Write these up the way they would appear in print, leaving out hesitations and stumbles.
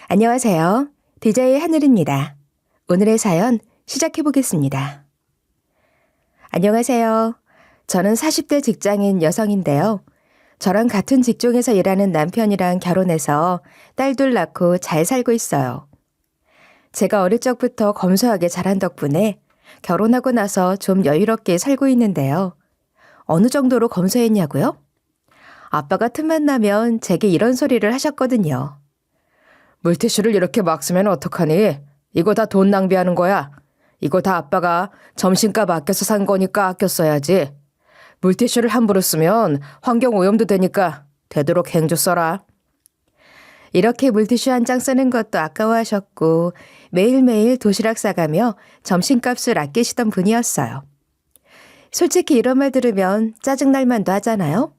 안녕하세요. DJ 하늘입니다. 오늘의 사연 시작해 보겠습니다. 안녕하세요. 저는 40대 직장인 여성인데요. 저랑 같은 직종에서 일하는 남편이랑 결혼해서 딸 둘 낳고 잘 살고 있어요. 제가 어릴 적부터 검소하게 자란 덕분에 결혼하고 나서 좀 여유롭게 살고 있는데요. 어느 정도로 검소했냐고요? 아빠가 틈만 나면 제게 이런 소리를 하셨거든요. 물티슈를 이렇게 막 쓰면 어떡하니? 이거 다 돈 낭비하는 거야. 이거 다 아빠가 점심값 아껴서 산 거니까 아껴 써야지. 물티슈를 함부로 쓰면 환경 오염도 되니까 되도록 행주 써라. 이렇게 물티슈 한 장 쓰는 것도 아까워하셨고 매일매일 도시락 싸가며 점심값을 아끼시던 분이었어요. 솔직히 이런 말 들으면 짜증날 만도 하잖아요.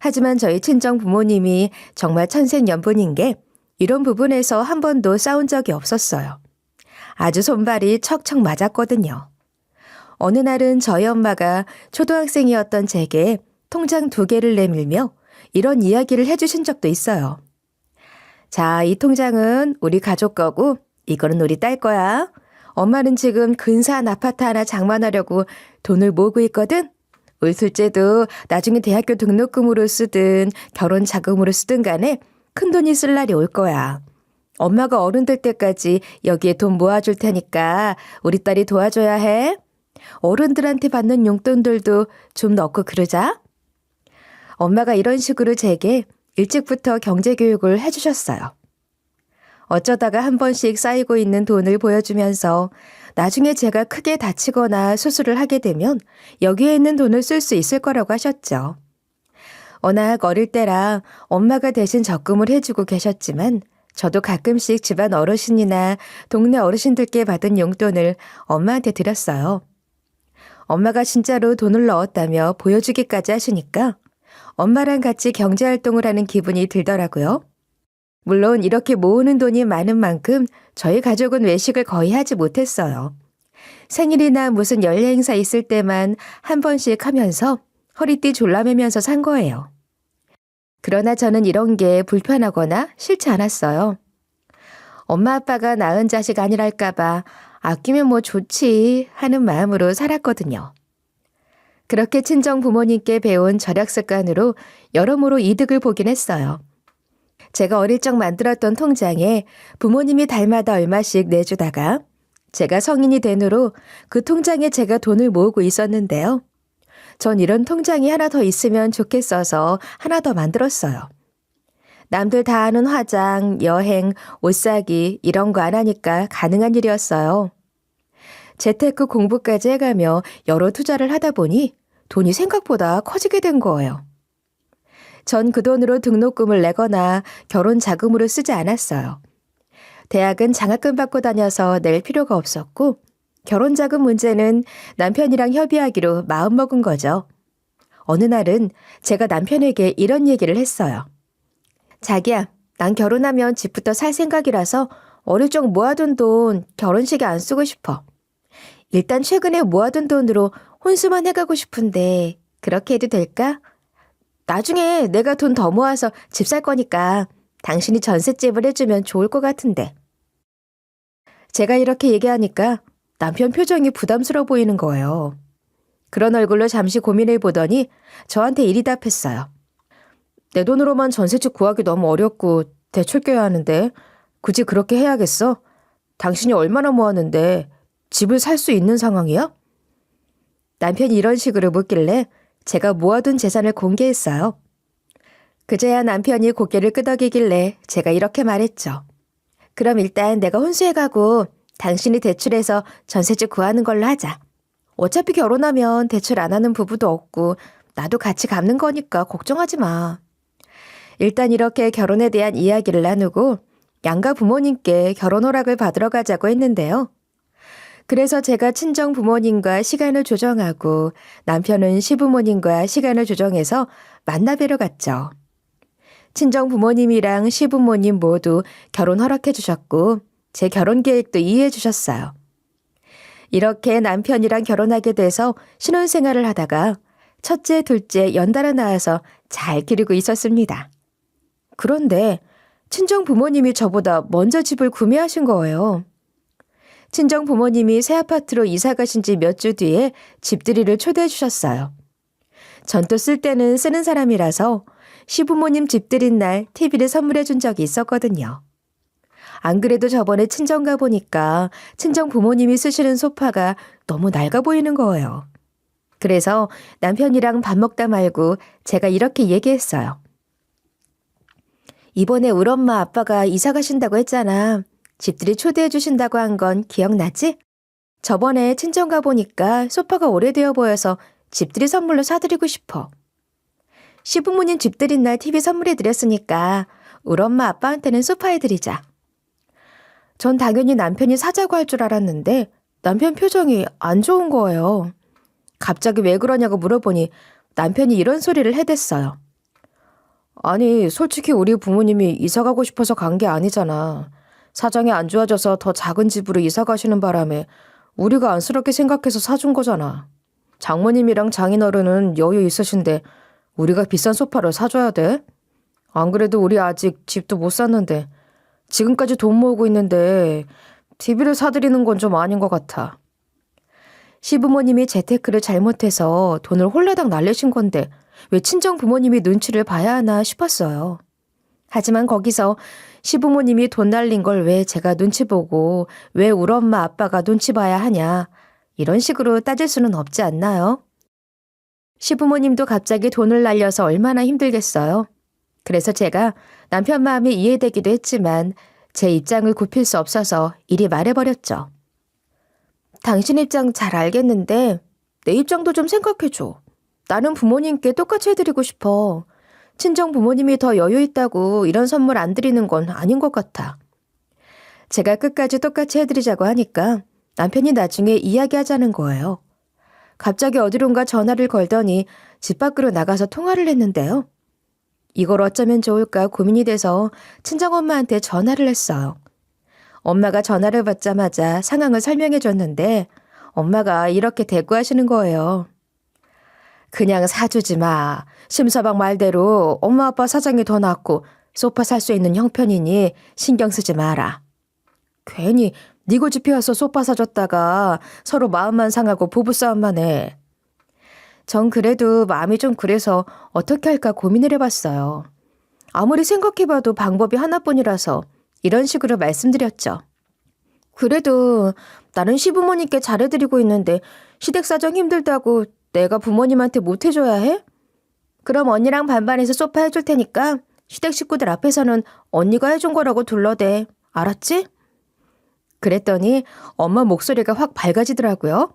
하지만 저희 친정 부모님이 정말 천생연분인 게 이런 부분에서 한 번도 싸운 적이 없었어요. 아주 손발이 척척 맞았거든요. 어느 날은 저희 엄마가 초등학생이었던 제게 통장 2개를 내밀며 이런 이야기를 해주신 적도 있어요. 자, 이 통장은 우리 가족 거고 이거는 우리 딸 거야. 엄마는 지금 근사한 아파트 하나 장만하려고 돈을 모으고 있거든. 우리 둘째도 나중에 대학교 등록금으로 쓰든 결혼 자금으로 쓰든 간에 큰돈이 쓸 날이 올 거야. 엄마가 어른 될 때까지 여기에 돈 모아줄 테니까 우리 딸이 도와줘야 해. 어른들한테 받는 용돈들도 좀 넣고 그러자. 엄마가 이런 식으로 제게 일찍부터 경제교육을 해주셨어요. 어쩌다가 한 번씩 쌓이고 있는 돈을 보여주면서 나중에 제가 크게 다치거나 수술을 하게 되면 여기에 있는 돈을 쓸 수 있을 거라고 하셨죠. 워낙 어릴 때라 엄마가 대신 적금을 해주고 계셨지만 저도 가끔씩 집안 어르신이나 동네 어르신들께 받은 용돈을 엄마한테 드렸어요. 엄마가 진짜로 돈을 넣었다며 보여주기까지 하시니까 엄마랑 같이 경제활동을 하는 기분이 들더라고요. 물론 이렇게 모으는 돈이 많은 만큼 저희 가족은 외식을 거의 하지 못했어요. 생일이나 무슨 연례 행사 있을 때만 한 번씩 하면서 허리띠 졸라매면서 산 거예요. 그러나 저는 이런 게 불편하거나 싫지 않았어요. 엄마 아빠가 낳은 자식 아니랄까 봐 아끼면 뭐 좋지 하는 마음으로 살았거든요. 그렇게 친정 부모님께 배운 절약 습관으로 여러모로 이득을 보긴 했어요. 제가 어릴 적 만들었던 통장에 부모님이 달마다 얼마씩 내주다가 제가 성인이 된 후로 그 통장에 제가 돈을 모으고 있었는데요. 전 이런 통장이 하나 더 있으면 좋겠어서 하나 더 만들었어요. 남들 다 하는 화장, 여행, 옷 사기 이런 거 안 하니까 가능한 일이었어요. 재테크 공부까지 해가며 여러 투자를 하다 보니 돈이 생각보다 커지게 된 거예요. 전 그 돈으로 등록금을 내거나 결혼 자금으로 쓰지 않았어요. 대학은 장학금 받고 다녀서 낼 필요가 없었고 결혼 자금 문제는 남편이랑 협의하기로 마음먹은 거죠. 어느 날은 제가 남편에게 이런 얘기를 했어요. 자기야, 난 결혼하면 집부터 살 생각이라서 어릴 적 모아둔 돈 결혼식에 안 쓰고 싶어. 일단 최근에 모아둔 돈으로 혼수만 해가고 싶은데 그렇게 해도 될까? 나중에 내가 돈 더 모아서 집 살 거니까 당신이 전셋집을 해주면 좋을 것 같은데. 제가 이렇게 얘기하니까 남편 표정이 부담스러워 보이는 거예요. 그런 얼굴로 잠시 고민해 보더니 저한테 이리 답했어요. 내 돈으로만 전셋집 구하기 너무 어렵고 대출 껴야 하는데 굳이 그렇게 해야겠어? 당신이 얼마나 모았는데 집을 살 수 있는 상황이야? 남편이 이런 식으로 묻길래 제가 모아둔 재산을 공개했어요. 그제야 남편이 고개를 끄덕이길래 제가 이렇게 말했죠. 그럼 일단 내가 혼수해가고 당신이 대출해서 전셋집 구하는 걸로 하자. 어차피 결혼하면 대출 안 하는 부부도 없고 나도 같이 갚는 거니까 걱정하지 마. 일단 이렇게 결혼에 대한 이야기를 나누고 양가 부모님께 결혼 허락을 받으러 가자고 했는데요. 그래서 제가 친정 부모님과 시간을 조정하고 남편은 시부모님과 시간을 조정해서 만나 뵈러 갔죠. 친정 부모님이랑 시부모님 모두 결혼 허락해 주셨고 제 결혼 계획도 이해해 주셨어요. 이렇게 남편이랑 결혼하게 돼서 신혼생활을 하다가 첫째, 둘째 연달아 낳아서 잘 기르고 있었습니다. 그런데 친정 부모님이 저보다 먼저 집을 구매하신 거예요. 친정 부모님이 새 아파트로 이사 가신 지 몇 주 뒤에 집들이를 초대해 주셨어요. 전 또 쓸 때는 쓰는 사람이라서 시부모님 집들인 날 TV를 선물해 준 적이 있었거든요. 안 그래도 저번에 친정 가보니까 친정 부모님이 쓰시는 소파가 너무 낡아 보이는 거예요. 그래서 남편이랑 밥 먹다 말고 제가 이렇게 얘기했어요. 이번에 우리 엄마 아빠가 이사 가신다고 했잖아. 집들이 초대해 주신다고 한 건 기억나지? 저번에 친정 가보니까 소파가 오래되어 보여서 집들이 선물로 사드리고 싶어. 시부모님 집들인 날 TV 선물해 드렸으니까 우리 엄마 아빠한테는 소파 해드리자. 전 당연히 남편이 사자고 할 줄 알았는데 남편 표정이 안 좋은 거예요. 갑자기 왜 그러냐고 물어보니 남편이 이런 소리를 해댔어요. 아니, 솔직히 우리 부모님이 이사 가고 싶어서 간 게 아니잖아. 사정이 안 좋아져서 더 작은 집으로 이사 가시는 바람에 우리가 안쓰럽게 생각해서 사준 거잖아. 장모님이랑 장인어른은 여유 있으신데 우리가 비싼 소파를 사줘야 돼? 안 그래도 우리 아직 집도 못 샀는데 지금까지 돈 모으고 있는데 TV를 사드리는 건 좀 아닌 것 같아. 시부모님이 재테크를 잘못해서 돈을 홀라당 날리신 건데 왜 친정 부모님이 눈치를 봐야 하나 싶었어요. 하지만 거기서 시부모님이 돈 날린 걸 왜 제가 눈치 보고 왜 우리 엄마 아빠가 눈치 봐야 하냐 이런 식으로 따질 수는 없지 않나요? 시부모님도 갑자기 돈을 날려서 얼마나 힘들겠어요. 그래서 제가 남편 마음이 이해되기도 했지만 제 입장을 굽힐 수 없어서 이리 말해버렸죠. 당신 입장 잘 알겠는데 내 입장도 좀 생각해줘. 나는 부모님께 똑같이 해드리고 싶어. 친정 부모님이 더 여유 있다고 이런 선물 안 드리는 건 아닌 것 같아. 제가 끝까지 똑같이 해드리자고 하니까 남편이 나중에 이야기하자는 거예요. 갑자기 어디론가 전화를 걸더니 집 밖으로 나가서 통화를 했는데요. 이걸 어쩌면 좋을까 고민이 돼서 친정엄마한테 전화를 했어요. 엄마가 전화를 받자마자 상황을 설명해 줬는데 엄마가 이렇게 대꾸하시는 거예요. 그냥 사주지 마. 심서방 말대로 엄마 아빠 사정이 더 낫고 소파 살 수 있는 형편이니 신경 쓰지 마라. 괜히 네 고집이 와서 소파 사줬다가 서로 마음만 상하고 부부싸움만 해. 전 그래도 마음이 좀 그래서 어떻게 할까 고민을 해봤어요. 아무리 생각해봐도 방법이 하나뿐이라서 이런 식으로 말씀드렸죠. 그래도 나는 시부모님께 잘해드리고 있는데 시댁 사정 힘들다고 내가 부모님한테 못해줘야 해? 그럼 언니랑 반반해서 소파 해줄 테니까 시댁 식구들 앞에서는 언니가 해준 거라고 둘러대. 알았지? 그랬더니 엄마 목소리가 확 밝아지더라고요.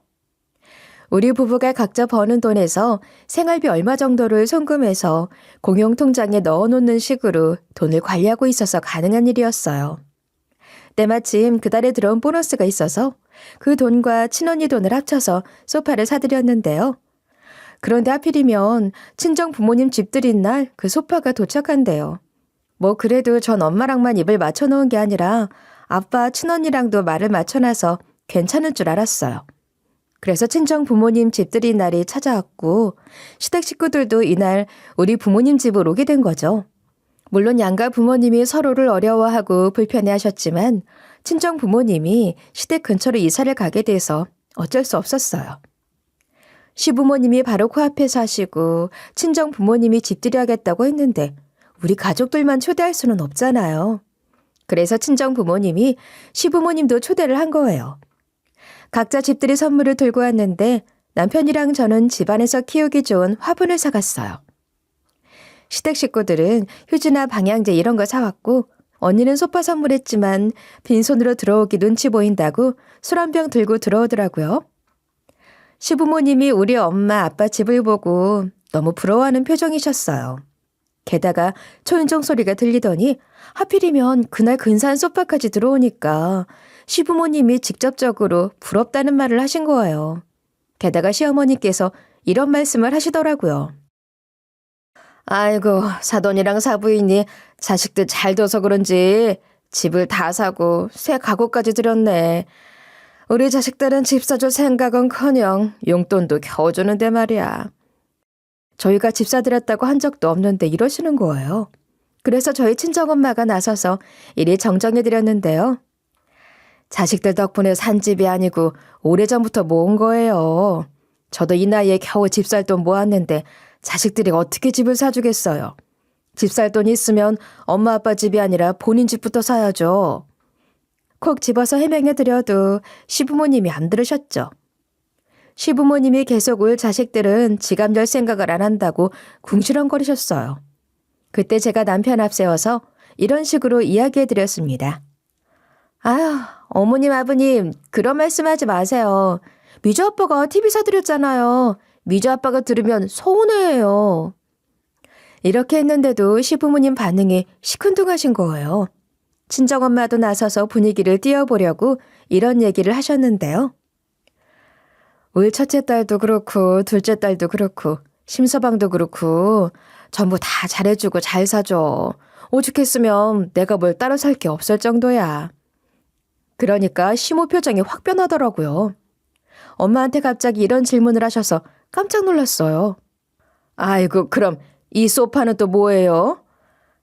우리 부부가 각자 버는 돈에서 생활비 얼마 정도를 송금해서 공용통장에 넣어놓는 식으로 돈을 관리하고 있어서 가능한 일이었어요. 때마침 그달에 들어온 보너스가 있어서 그 돈과 친언니 돈을 합쳐서 소파를 사드렸는데요. 그런데 하필이면 친정 부모님 집들인 날 그 소파가 도착한대요. 뭐 그래도 전 엄마랑만 입을 맞춰놓은 게 아니라 아빠 친언니랑도 말을 맞춰놔서 괜찮을 줄 알았어요. 그래서 친정 부모님 집들인 날이 찾아왔고 시댁 식구들도 이날 우리 부모님 집을 오게 된 거죠. 물론 양가 부모님이 서로를 어려워하고 불편해하셨지만 친정 부모님이 시댁 근처로 이사를 가게 돼서 어쩔 수 없었어요. 시부모님이 바로 코앞에 사시고 친정 부모님이 집들이 하겠다고 했는데 우리 가족들만 초대할 수는 없잖아요. 그래서 친정 부모님이 시부모님도 초대를 한 거예요. 각자 집들이 선물을 들고 왔는데 남편이랑 저는 집안에서 키우기 좋은 화분을 사갔어요. 시댁 식구들은 휴지나 방향제 이런 거 사왔고 언니는 소파 선물했지만 빈손으로 들어오기 눈치 보인다고 술 한 병 들고 들어오더라고요. 시부모님이 우리 엄마 아빠 집을 보고 너무 부러워하는 표정이셨어요. 게다가 초인종 소리가 들리더니 하필이면 그날 근사한 소파까지 들어오니까 시부모님이 직접적으로 부럽다는 말을 하신 거예요. 게다가 시어머니께서 이런 말씀을 하시더라고요. 아이고, 사돈이랑 사부인이 자식들 잘 둬서 그런지 집을 다 사고 새 가구까지 들였네. 우리 자식들은 집 사줄 생각은커녕 용돈도 겨우 주는데 말이야. 저희가 집 사드렸다고 한 적도 없는데 이러시는 거예요. 그래서 저희 친정엄마가 나서서 일이 정정해드렸는데요. 자식들 덕분에 산 집이 아니고 오래전부터 모은 거예요. 저도 이 나이에 겨우 집 살 돈 모았는데 자식들이 어떻게 집을 사주겠어요. 집 살 돈 있으면 엄마 아빠 집이 아니라 본인 집부터 사야죠. 콕 집어서 해명해드려도 시부모님이 안 들으셨죠. 시부모님이 계속 울 자식들은 지갑 열 생각을 안 한다고 궁시렁거리셨어요. 그때 제가 남편 앞세워서 이런 식으로 이야기해드렸습니다. 아휴, 어머님 아버님 그런 말씀하지 마세요. 미주 아빠가 TV 사드렸잖아요. 미주 아빠가 들으면 서운해해요. 이렇게 했는데도 시부모님 반응이 시큰둥하신 거예요. 친정엄마도 나서서 분위기를 띄워보려고 이런 얘기를 하셨는데요. 울 첫째 딸도 그렇고 둘째 딸도 그렇고 심서방도 그렇고 전부 다 잘해주고 잘 사줘. 오죽했으면 내가 뭘 따로 살 게 없을 정도야. 그러니까 시모 표정이 확 변하더라고요. 엄마한테 갑자기 이런 질문을 하셔서 깜짝 놀랐어요. 아이고, 그럼 이 소파는 또 뭐예요?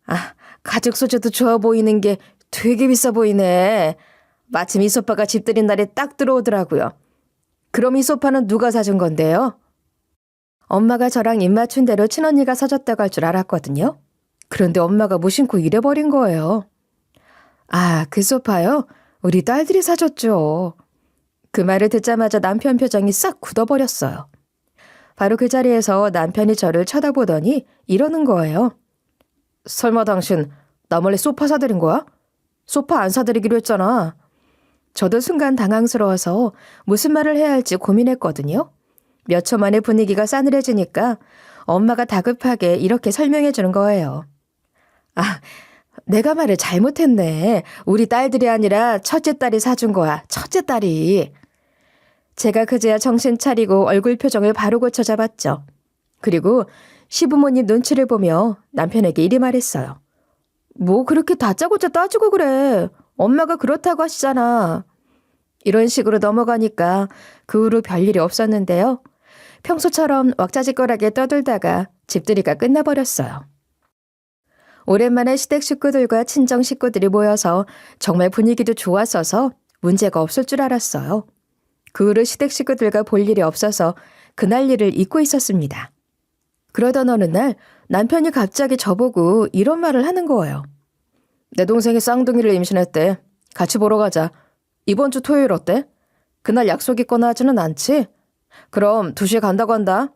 아, 가죽 소재도 좋아 보이는 게 되게 비싸 보이네. 마침 이 소파가 집 들인 날에 딱 들어오더라고요. 그럼 이 소파는 누가 사준 건데요? 엄마가 저랑 입 맞춘 대로 친언니가 사줬다고 할 줄 알았거든요. 그런데 엄마가 무심코 이래버린 거예요. 아, 그 소파요? 우리 딸들이 사줬죠. 그 말을 듣자마자 남편 표정이 싹 굳어버렸어요. 바로 그 자리에서 남편이 저를 쳐다보더니 이러는 거예요. 설마 당신 나 몰래 소파 사드린 거야? 소파 안 사드리기로 했잖아. 저도 순간 당황스러워서 무슨 말을 해야 할지 고민했거든요. 몇 초 만에 분위기가 싸늘해지니까 엄마가 다급하게 이렇게 설명해 주는 거예요. 아, 내가 말을 잘못했네. 우리 딸들이 아니라 첫째 딸이 사준 거야. 첫째 딸이. 제가 그제야 정신 차리고 얼굴 표정을 바로 고쳐 잡았죠. 그리고 시부모님 눈치를 보며 남편에게 이리 말했어요. 뭐 그렇게 다짜고짜 따지고 그래. 엄마가 그렇다고 하시잖아. 이런 식으로 넘어가니까 그 후로 별일이 없었는데요. 평소처럼 왁자지껄하게 떠들다가 집들이가 끝나버렸어요. 오랜만에 시댁 식구들과 친정 식구들이 모여서 정말 분위기도 좋았어서 문제가 없을 줄 알았어요. 그 후로 시댁 식구들과 볼 일이 없어서 그날 일을 잊고 있었습니다. 그러던 어느 날 남편이 갑자기 저보고 이런 말을 하는 거예요. 내 동생이 쌍둥이를 임신했대. 같이 보러 가자. 이번 주 토요일 어때? 그날 약속 있거나 하지는 않지? 그럼 2시에 간다고 한다.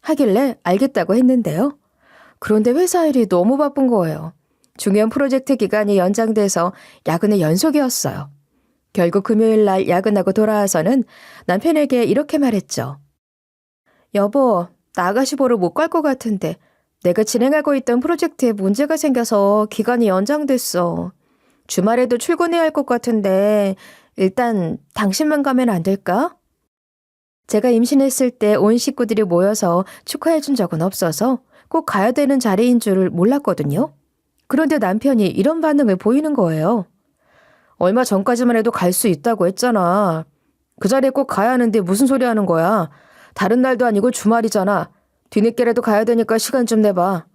하길래 알겠다고 했는데요. 그런데 회사 일이 너무 바쁜 거예요. 중요한 프로젝트 기간이 연장돼서 야근의 연속이었어요. 결국 금요일 날 야근하고 돌아와서는 남편에게 이렇게 말했죠. 여보, 나 아가씨 보러 못 갈 것 같은데 내가 진행하고 있던 프로젝트에 문제가 생겨서 기간이 연장됐어. 주말에도 출근해야 할 것 같은데 일단 당신만 가면 안 될까? 제가 임신했을 때 온 식구들이 모여서 축하해 준 적은 없어서 꼭 가야 되는 자리인 줄 몰랐거든요. 그런데 남편이 이런 반응을 보이는 거예요. 얼마 전까지만 해도 갈 수 있다고 했잖아. 그 자리에 꼭 가야 하는데 무슨 소리 하는 거야. 다른 날도 아니고 주말이잖아. 뒤늦게라도 가야 되니까 시간 좀 내봐.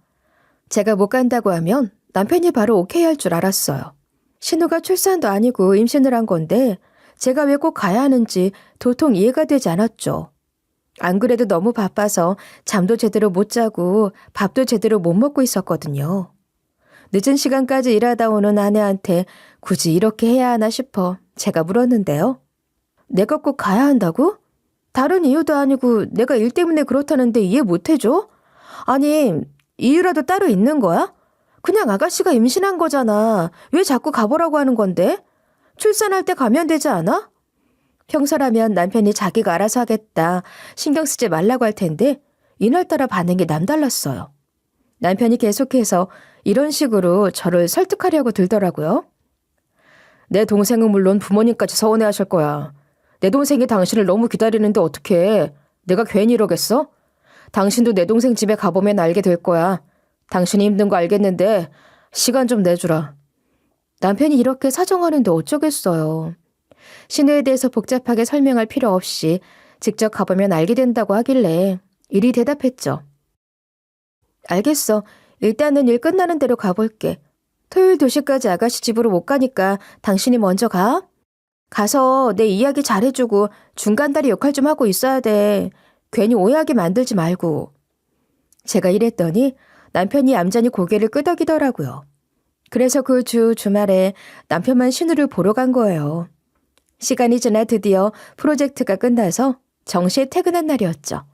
제가 못 간다고 하면 남편이 바로 오케이 할 줄 알았어요. 신우가 출산도 아니고 임신을 한 건데 제가 왜 꼭 가야 하는지 도통 이해가 되지 않았죠. 안 그래도 너무 바빠서 잠도 제대로 못 자고 밥도 제대로 못 먹고 있었거든요. 늦은 시간까지 일하다 오는 아내한테 굳이 이렇게 해야 하나 싶어 제가 물었는데요. 내가 꼭 가야 한다고? 다른 이유도 아니고 내가 일 때문에 그렇다는데 이해 못 해줘? 아니, 이유라도 따로 있는 거야? 그냥 아가씨가 임신한 거잖아. 왜 자꾸 가보라고 하는 건데? 출산할 때 가면 되지 않아? 평소라면 남편이 자기가 알아서 하겠다, 신경 쓰지 말라고 할 텐데 이날따라 반응이 남달랐어요. 남편이 계속해서 이런 식으로 저를 설득하려고 들더라고요. 내 동생은 물론 부모님까지 서운해하실 거야. 내 동생이 당신을 너무 기다리는데 어떡해. 내가 괜히 이러겠어? 당신도 내 동생 집에 가보면 알게 될 거야. 당신이 힘든 거 알겠는데 시간 좀 내주라. 남편이 이렇게 사정하는데 어쩌겠어요. 신우에 대해서 복잡하게 설명할 필요 없이 직접 가보면 알게 된다고 하길래 이리 대답했죠. 알겠어. 일단은 일 끝나는 대로 가볼게. 토요일 2시까지 아가씨 집으로 못 가니까 당신이 먼저 가. 가서 내 이야기 잘해주고 중간다리 역할 좀 하고 있어야 돼. 괜히 오해하게 만들지 말고. 제가 이랬더니 남편이 얌전히 고개를 끄덕이더라고요. 그래서 그 주말에 남편만 신우를 보러 간 거예요. 시간이 지나 드디어 프로젝트가 끝나서 정시에 퇴근한 날이었죠.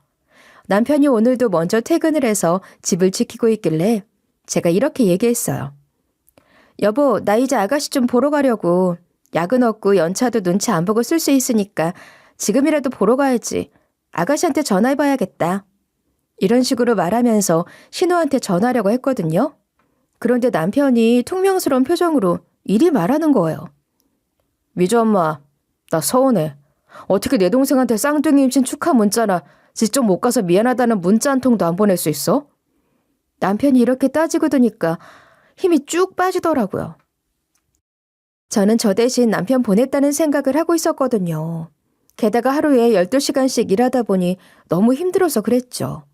남편이 오늘도 먼저 퇴근을 해서 집을 지키고 있길래 제가 이렇게 얘기했어요. 여보, 나 이제 아가씨 좀 보러 가려고. 야근 없고 연차도 눈치 안 보고 쓸 수 있으니까 지금이라도 보러 가야지. 아가씨한테 전화해봐야겠다. 이런 식으로 말하면서 신우한테 전화하려고 했거든요. 그런데 남편이 퉁명스러운 표정으로 이리 말하는 거예요. 미주 엄마, 나 서운해. 어떻게 내 동생한테 쌍둥이 임신 축하 문자나 직접 못 가서 미안하다는 문자 한 통도 안 보낼 수 있어? 남편이 이렇게 따지고 드니까 힘이 쭉 빠지더라고요. 저는 저 대신 남편 보냈다는 생각을 하고 있었거든요. 게다가 하루에 12시간씩 일하다 보니 너무 힘들어서 그랬죠.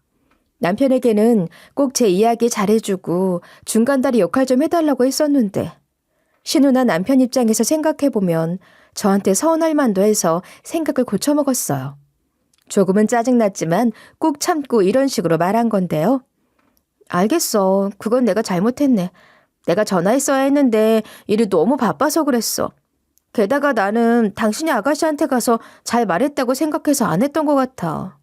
남편에게는 꼭 제 이야기 잘해주고 중간다리 역할 좀 해달라고 했었는데 신우나 남편 입장에서 생각해보면 저한테 서운할 만도 해서 생각을 고쳐먹었어요. 조금은 짜증났지만 꼭 참고 이런 식으로 말한 건데요. 알겠어. 그건 내가 잘못했네. 내가 전화했어야 했는데 일이 너무 바빠서 그랬어. 게다가 나는 당신이 아가씨한테 가서 잘 말했다고 생각해서 안 했던 것 같아.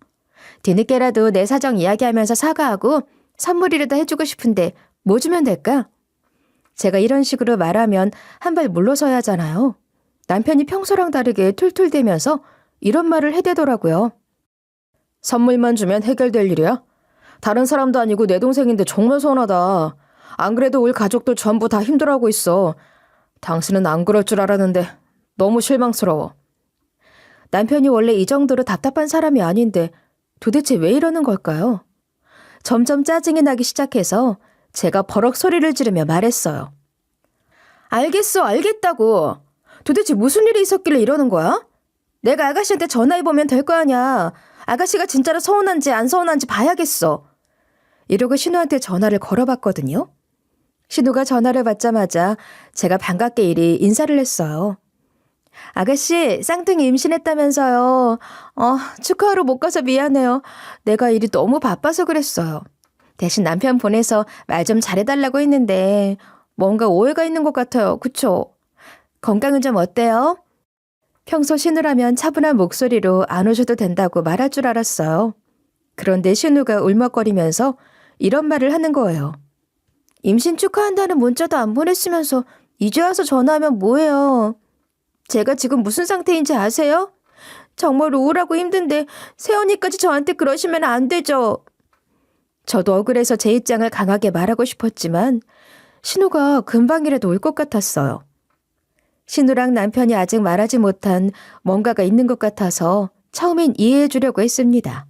뒤늦게라도 내 사정 이야기하면서 사과하고 선물이라도 해주고 싶은데 뭐 주면 될까? 제가 이런 식으로 말하면 한 발 물러서야 하잖아요. 남편이 평소랑 다르게 툴툴대면서 이런 말을 해대더라고요. 선물만 주면 해결될 일이야? 다른 사람도 아니고 내 동생인데 정말 서운하다. 안 그래도 우리 가족들 전부 다 힘들어하고 있어. 당신은 안 그럴 줄 알았는데 너무 실망스러워. 남편이 원래 이 정도로 답답한 사람이 아닌데 도대체 왜 이러는 걸까요? 점점 짜증이 나기 시작해서 제가 버럭 소리를 지르며 말했어요. 알겠어, 알겠다고. 도대체 무슨 일이 있었길래 이러는 거야? 내가 아가씨한테 전화해보면 될 거 아냐. 아가씨가 진짜로 서운한지 안 서운한지 봐야겠어. 이러고 신우한테 전화를 걸어봤거든요. 신우가 전화를 받자마자 제가 반갑게 이리 인사를 했어요. 아가씨, 쌍둥이 임신했다면서요. 축하하러 못 가서 미안해요. 내가 일이 너무 바빠서 그랬어요. 대신 남편 보내서 말 좀 잘해달라고 했는데 뭔가 오해가 있는 것 같아요. 그쵸? 건강은 좀 어때요? 평소 신우라면 차분한 목소리로 안 오셔도 된다고 말할 줄 알았어요. 그런데 신우가 울먹거리면서 이런 말을 하는 거예요. 임신 축하한다는 문자도 안 보냈으면서 이제 와서 전화하면 뭐해요? 제가 지금 무슨 상태인지 아세요? 정말 우울하고 힘든데 새언니까지 저한테 그러시면 안 되죠. 저도 억울해서 제 입장을 강하게 말하고 싶었지만 신우가 금방이라도 올 것 같았어요. 신우랑 남편이 아직 말하지 못한 뭔가가 있는 것 같아서 처음엔 이해해 주려고 했습니다.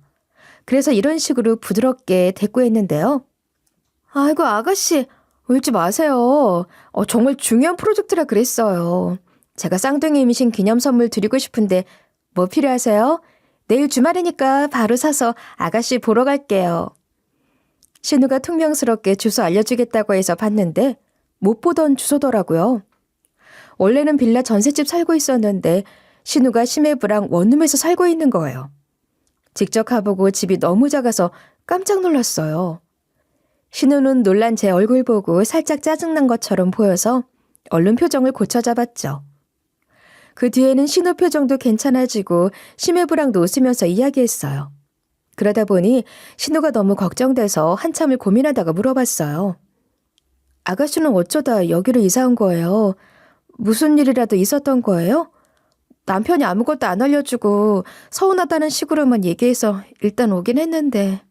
그래서 이런 식으로 부드럽게 대꾸했는데요. 아이고 아가씨, 울지 마세요. 정말 중요한 프로젝트라 그랬어요. 제가 쌍둥이 임신 기념 선물 드리고 싶은데 뭐 필요하세요? 내일 주말이니까 바로 사서 아가씨 보러 갈게요. 신우가 퉁명스럽게 주소 알려주겠다고 해서 봤는데 못 보던 주소더라고요. 원래는 빌라 전셋집 살고 있었는데 신우가 심해부랑 원룸에서 살고 있는 거예요. 직접 가보고 집이 너무 작아서 깜짝 놀랐어요. 신우는 놀란 제 얼굴 보고 살짝 짜증난 것처럼 보여서 얼른 표정을 고쳐잡았죠. 그 뒤에는 신우 표정도 괜찮아지고 심해부랑도 웃으면서 이야기했어요. 그러다 보니 신우가 너무 걱정돼서 한참을 고민하다가 물어봤어요. 아가씨는 어쩌다 여기로 이사 온 거예요? 무슨 일이라도 있었던 거예요? 남편이 아무것도 안 알려주고 서운하다는 식으로만 얘기해서 일단 오긴 했는데.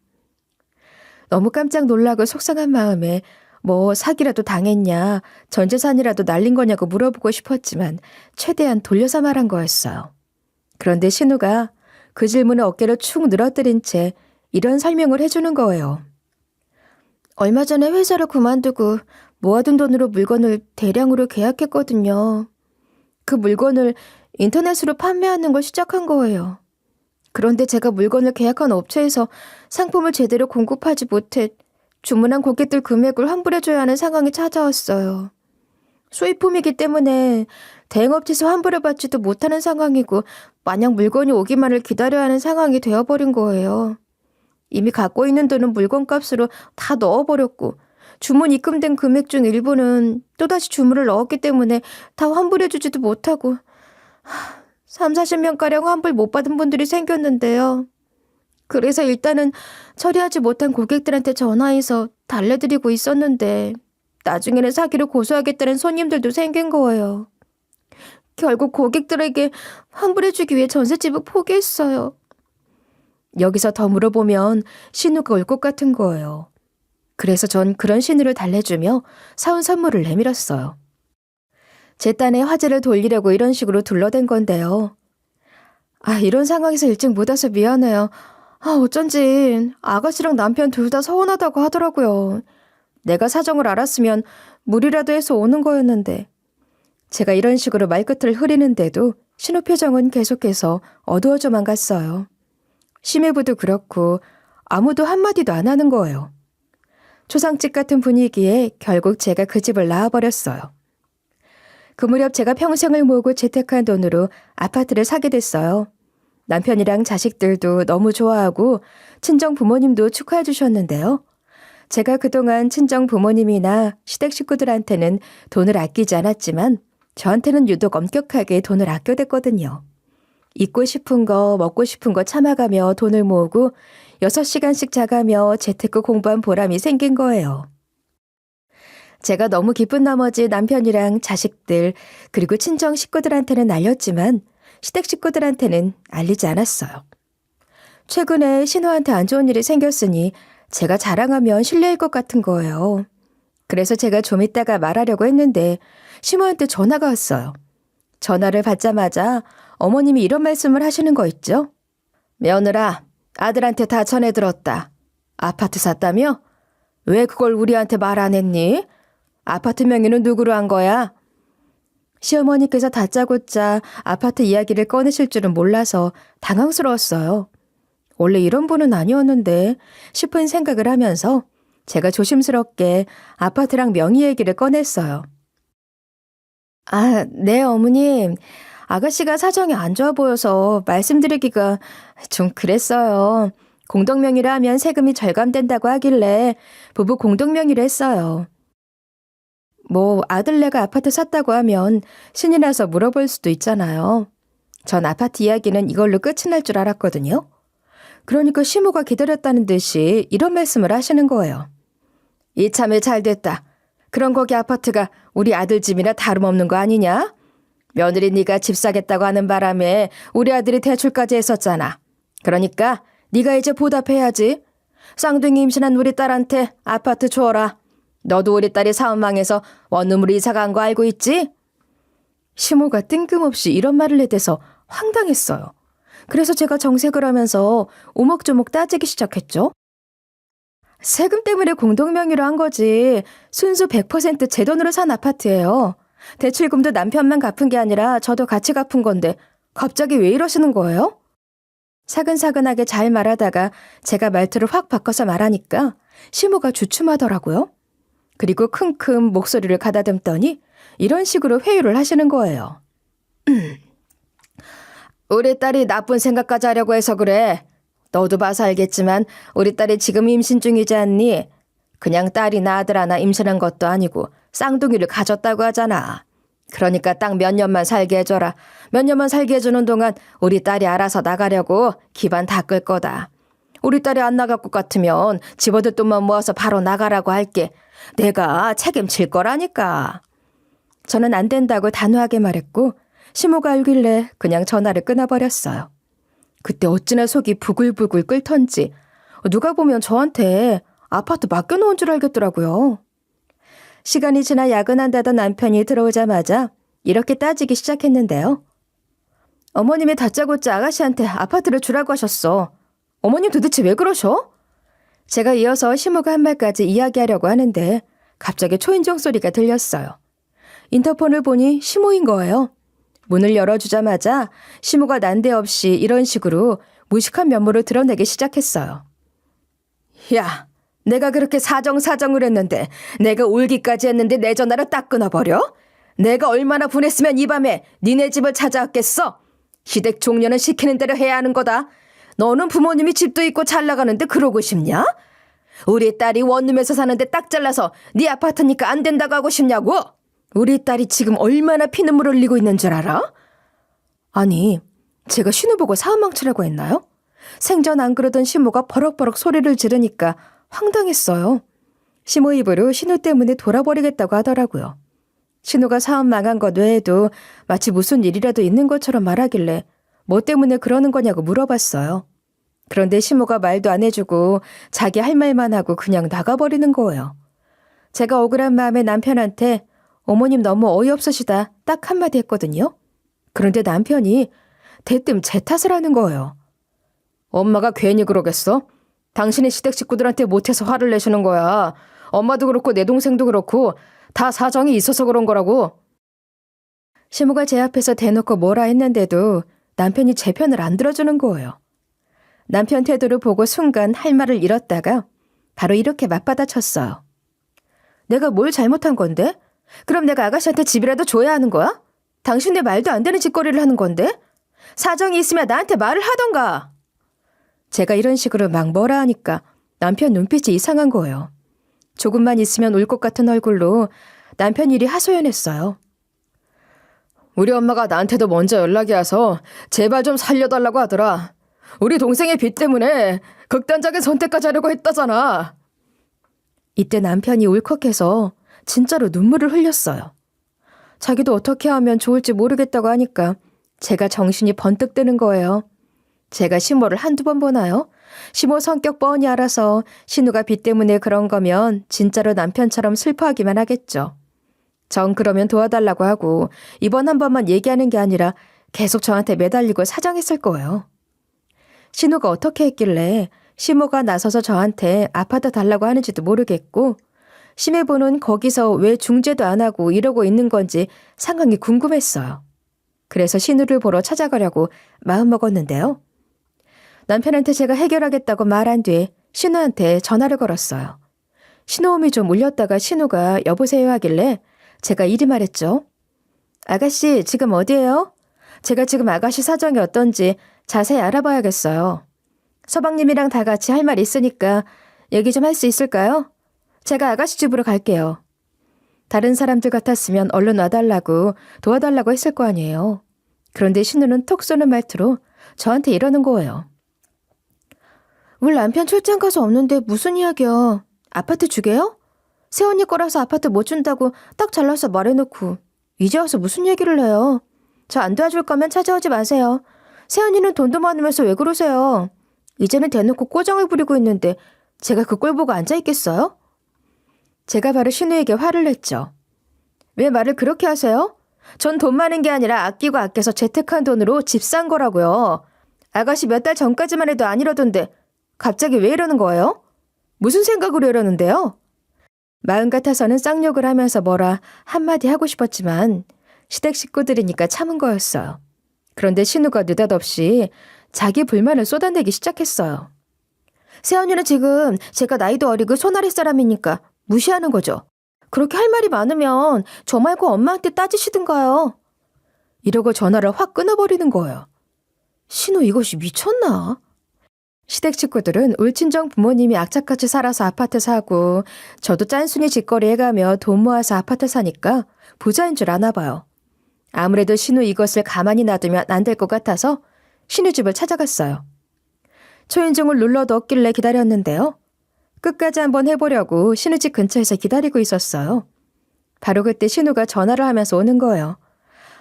너무 깜짝 놀라고 속상한 마음에 뭐 사기라도 당했냐, 전 재산이라도 날린 거냐고 물어보고 싶었지만 최대한 돌려서 말한 거였어요. 그런데 신우가 그 질문을 어깨로 축 늘어뜨린 채 이런 설명을 해주는 거예요. 얼마 전에 회사를 그만두고 모아둔 돈으로 물건을 대량으로 계약했거든요. 그 물건을 인터넷으로 판매하는 걸 시작한 거예요. 그런데 제가 물건을 계약한 업체에서 상품을 제대로 공급하지 못해 주문한 고객들 금액을 환불해줘야 하는 상황이 찾아왔어요. 수입품이기 때문에 대행업체에서 환불해받지도 못하는 상황이고 마냥 물건이 오기만을 기다려야 하는 상황이 되어버린 거예요. 이미 갖고 있는 돈은 물건값으로 다 넣어버렸고 주문 입금된 금액 중 일부는 또다시 주문을 넣었기 때문에 다 환불해주지도 못하고 3, 40명가량 환불 못 받은 분들이 생겼는데요. 그래서 일단은 처리하지 못한 고객들한테 전화해서 달래드리고 있었는데 나중에는 사기로 고소하겠다는 손님들도 생긴 거예요. 결국 고객들에게 환불해주기 위해 전셋집을 포기했어요. 여기서 더 물어보면 신우가 올 것 같은 거예요. 그래서 전 그런 신우를 달래주며 사온 선물을 내밀었어요. 제 딴에 화제를 돌리려고 이런 식으로 둘러댄 건데요. 이런 상황에서 일찍 못 와서 미안해요. 어쩐지 아가씨랑 남편 둘 다 서운하다고 하더라고요. 내가 사정을 알았으면 무리라도 해서 오는 거였는데. 제가 이런 식으로 말끝을 흐리는데도 신우 표정은 계속해서 어두워져만 갔어요. 심해부도 그렇고 아무도 한마디도 안 하는 거예요. 초상집 같은 분위기에 결국 제가 그 집을 나와버렸어요. 그 무렵 제가 평생을 모으고 재테크한 돈으로 아파트를 사게 됐어요. 남편이랑 자식들도 너무 좋아하고 친정 부모님도 축하해 주셨는데요. 제가 그동안 친정 부모님이나 시댁 식구들한테는 돈을 아끼지 않았지만 저한테는 유독 엄격하게 돈을 아껴댔거든요. 입고 싶은 거, 먹고 싶은 거 참아가며 돈을 모으고 6시간씩 자가며 재테크 공부한 보람이 생긴 거예요. 제가 너무 기쁜 나머지 남편이랑 자식들 그리고 친정 식구들한테는 알렸지만 시댁 식구들한테는 알리지 않았어요. 최근에 신우한테 안 좋은 일이 생겼으니 제가 자랑하면 실례일 것 같은 거예요. 그래서 제가 좀 이따가 말하려고 했는데 신우한테 전화가 왔어요. 전화를 받자마자 어머님이 이런 말씀을 하시는 거 있죠? 며느라, 아들한테 다 전해 들었다. 아파트 샀다며? 왜 그걸 우리한테 말 안 했니? 아파트 명의는 누구로 한 거야? 시어머니께서 다짜고짜 아파트 이야기를 꺼내실 줄은 몰라서 당황스러웠어요. 원래 이런 분은 아니었는데 싶은 생각을 하면서 제가 조심스럽게 아파트랑 명의 얘기를 꺼냈어요. 네, 어머님. 아가씨가 사정이 안 좋아 보여서 말씀드리기가 좀 그랬어요. 공동명의로 하면 세금이 절감된다고 하길래 부부 공동명의로 했어요. 아들네가 아파트 샀다고 하면 신이 나서 물어볼 수도 있잖아요. 전 아파트 이야기는 이걸로 끝이 날 줄 알았거든요. 그러니까 시모가 기다렸다는 듯이 이런 말씀을 하시는 거예요. 이참에 잘 됐다. 그럼 거기 아파트가 우리 아들 집이나 다름없는 거 아니냐? 며느리 네가 집 사겠다고 하는 바람에 우리 아들이 대출까지 했었잖아. 그러니까 네가 이제 보답해야지. 쌍둥이 임신한 우리 딸한테 아파트 주어라. 너도 우리 딸이 사업망해서 원룸으로 이사 간 거 알고 있지? 시모가 뜬금없이 이런 말을 내대서 황당했어요. 그래서 제가 정색을 하면서 오목조목 따지기 시작했죠. 세금 때문에 공동명의로 한 거지. 순수 100% 제 돈으로 산 아파트예요. 대출금도 남편만 갚은 게 아니라 저도 같이 갚은 건데 갑자기 왜 이러시는 거예요? 사근사근하게 잘 말하다가 제가 말투를 확 바꿔서 말하니까 시모가 주춤하더라고요. 그리고 킁킁 목소리를 가다듬더니 이런 식으로 회유를 하시는 거예요. 우리 딸이 나쁜 생각까지 하려고 해서 그래. 너도 봐서 알겠지만 우리 딸이 지금 임신 중이지 않니? 그냥 딸이나 아들 하나 임신한 것도 아니고 쌍둥이를 가졌다고 하잖아. 그러니까 딱 몇 년만 살게 해줘라. 몇 년만 살게 해주는 동안 우리 딸이 알아서 나가려고 기반 다 끌 거다. 우리 딸이 안 나갈 것 같으면 집어들 돈만 모아서 바로 나가라고 할게. 내가 책임질 거라니까. 저는 안 된다고 단호하게 말했고 시모가 알길래 그냥 전화를 끊어버렸어요. 그때 어찌나 속이 부글부글 끓던지 누가 보면 저한테 아파트 맡겨놓은 줄 알겠더라고요. 시간이 지나 야근한다던 남편이 들어오자마자 이렇게 따지기 시작했는데요. 어머님이 다짜고짜 아가씨한테 아파트를 주라고 하셨어. 어머님 도대체 왜 그러셔? 제가 이어서 시모가 한 말까지 이야기하려고 하는데 갑자기 초인종 소리가 들렸어요. 인터폰을 보니 시모인 거예요. 문을 열어주자마자 시모가 난데없이 이런 식으로 무식한 면모를 드러내기 시작했어요. 야, 내가 그렇게 사정을 했는데 내가 울기까지 했는데 내 전화를 딱 끊어버려? 내가 얼마나 분했으면 이 밤에 니네 집을 찾아왔겠어? 시댁 종려는 시키는 대로 해야 하는 거다. 너는 부모님이 집도 있고 잘 나가는데 그러고 싶냐? 우리 딸이 원룸에서 사는데 딱 잘라서 네 아파트니까 안 된다고 하고 싶냐고? 우리 딸이 지금 얼마나 피눈물 흘리고 있는 줄 알아? 아니, 제가 신우 보고 사업망치라고 했나요? 생전 안 그러던 시모가 버럭버럭 소리를 지르니까 황당했어요. 시모 입으로 신우 때문에 돌아버리겠다고 하더라고요. 신우가 사업 망한 것 외에도 마치 무슨 일이라도 있는 것처럼 말하길래 뭐 때문에 그러는 거냐고 물어봤어요. 그런데 시모가 말도 안 해주고 자기 할 말만 하고 그냥 나가버리는 거예요. 제가 억울한 마음에 남편한테 어머님 너무 어이없으시다 딱 한마디 했거든요. 그런데 남편이 대뜸 제 탓을 하는 거예요. 엄마가 괜히 그러겠어? 당신이 시댁 식구들한테 못해서 화를 내시는 거야. 엄마도 그렇고 내 동생도 그렇고 다 사정이 있어서 그런 거라고. 시모가 제 앞에서 대놓고 뭐라 했는데도 남편이 제 편을 안 들어주는 거예요. 남편 태도를 보고 순간 할 말을 잃었다가 바로 이렇게 맞받아쳤어요. 내가 뭘 잘못한 건데? 그럼 내가 아가씨한테 집이라도 줘야 하는 거야? 당신네 말도 안 되는 짓거리를 하는 건데? 사정이 있으면 나한테 말을 하던가. 제가 이런 식으로 막 뭐라 하니까 남편 눈빛이 이상한 거예요. 조금만 있으면 울 것 같은 얼굴로 남편 일이 하소연했어요. 우리 엄마가 나한테도 먼저 연락이 와서 제발 좀 살려달라고 하더라. 우리 동생의 빚 때문에 극단적인 선택까지 하려고 했다잖아. 이때 남편이 울컥해서 진짜로 눈물을 흘렸어요. 자기도 어떻게 하면 좋을지 모르겠다고 하니까 제가 정신이 번뜩 드는 거예요. 제가 시모를 한두 번 보나요? 시모 성격 뻔히 알아서 신우가 빚 때문에 그런 거면 진짜로 남편처럼 슬퍼하기만 하겠죠. 전 그러면 도와달라고 하고 이번 한 번만 얘기하는 게 아니라 계속 저한테 매달리고 사정했을 거예요. 신우가 어떻게 했길래 시모가 나서서 저한테 아파트 달라고 하는지도 모르겠고 심해보는 거기서 왜 중재도 안 하고 이러고 있는 건지 상황이 궁금했어요. 그래서 신우를 보러 찾아가려고 마음먹었는데요. 남편한테 제가 해결하겠다고 말한 뒤에 신우한테 전화를 걸었어요. 신호음이 좀 울렸다가 신우가 여보세요 하길래 제가 이리 말했죠. 아가씨 지금 어디예요? 제가 지금 아가씨 사정이 어떤지 자세히 알아봐야겠어요. 서방님이랑 다 같이 할 말 있으니까 얘기 좀 할 수 있을까요? 제가 아가씨 집으로 갈게요. 다른 사람들 같았으면 얼른 와달라고 도와달라고 했을 거 아니에요. 그런데 신우는 톡 쏘는 말투로 저한테 이러는 거예요. 우리 남편 출장 가서 없는데 무슨 이야기야. 아파트 주게요? 새언니 거라서 아파트 못 준다고 딱 잘라서 말해놓고 이제 와서 무슨 얘기를 해요. 저 안 도와줄 거면 찾아오지 마세요. 새언니는 돈도 많으면서 왜 그러세요. 이제는 대놓고 꼬정을 부리고 있는데 제가 그 꼴 보고 앉아있겠어요? 제가 바로 신우에게 화를 냈죠. 왜 말을 그렇게 하세요? 전 돈 많은 게 아니라 아끼고 아껴서 재택한 돈으로 집 산 거라고요. 아가씨 몇 달 전까지만 해도 안 이러던데 갑자기 왜 이러는 거예요? 무슨 생각으로 이러는데요? 마음 같아서는 쌍욕을 하면서 뭐라 한마디 하고 싶었지만 시댁 식구들이니까 참은 거였어요. 그런데 신우가 느닷없이 자기 불만을 쏟아내기 시작했어요. 새언니는 지금 제가 나이도 어리고 손아래 사람이니까 무시하는 거죠. 그렇게 할 말이 많으면 저 말고 엄마한테 따지시든가요. 이러고 전화를 확 끊어버리는 거예요. 신우 이것이 미쳤나? 시댁 식구들은 울친정 부모님이 악착같이 살아서 아파트 사고 저도 짠순이 짓거리 해가며 돈 모아서 아파트 사니까 부자인 줄 아나 봐요. 아무래도 신우 이것을 가만히 놔두면 안 될 것 같아서 신우 집을 찾아갔어요. 초인종을 눌러도 없길래 기다렸는데요. 끝까지 한번 해보려고 신우 집 근처에서 기다리고 있었어요. 바로 그때 신우가 전화를 하면서 오는 거예요.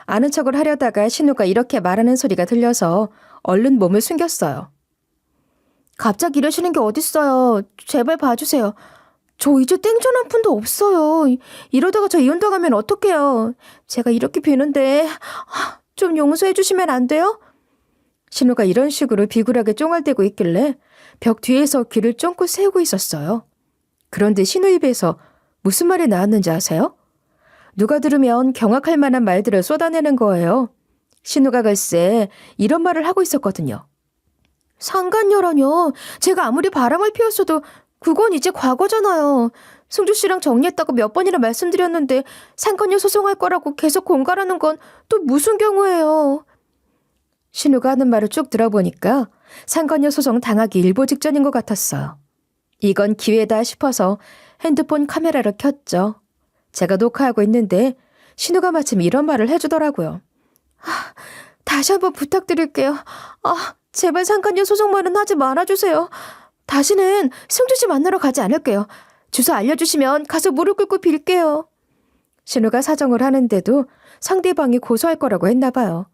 아는 척을 하려다가 신우가 이렇게 말하는 소리가 들려서 얼른 몸을 숨겼어요. 갑자기 이러시는 게 어딨어요. 제발 봐주세요. 저 이제 땡전 한 푼도 없어요. 이러다가 저 이혼당하면 어떡해요. 제가 이렇게 비는데 좀 용서해 주시면 안 돼요? 신우가 이런 식으로 비굴하게 쫑알대고 있길래 벽 뒤에서 귀를 쫑긋 세우고 있었어요. 그런데 신우 입에서 무슨 말이 나왔는지 아세요? 누가 들으면 경악할 만한 말들을 쏟아내는 거예요. 신우가 글쎄 이런 말을 하고 있었거든요. 상간녀라뇨. 제가 아무리 바람을 피웠어도 그건 이제 과거잖아요. 승주 씨랑 정리했다고 몇 번이나 말씀드렸는데 상간녀 소송할 거라고 계속 공갈하는 건 또 무슨 경우예요? 신우가 하는 말을 쭉 들어보니까 상간녀 소송 당하기 일보 직전인 것 같았어요. 이건 기회다 싶어서 핸드폰 카메라를 켰죠. 제가 녹화하고 있는데 신우가 마침 이런 말을 해주더라고요. 다시 한번 부탁드릴게요. 제발 상간녀 소송말은 하지 말아주세요. 다시는 승주 씨 만나러 가지 않을게요. 주소 알려주시면 가서 무릎 꿇고 빌게요. 신우가 사정을 하는데도 상대방이 고소할 거라고 했나 봐요.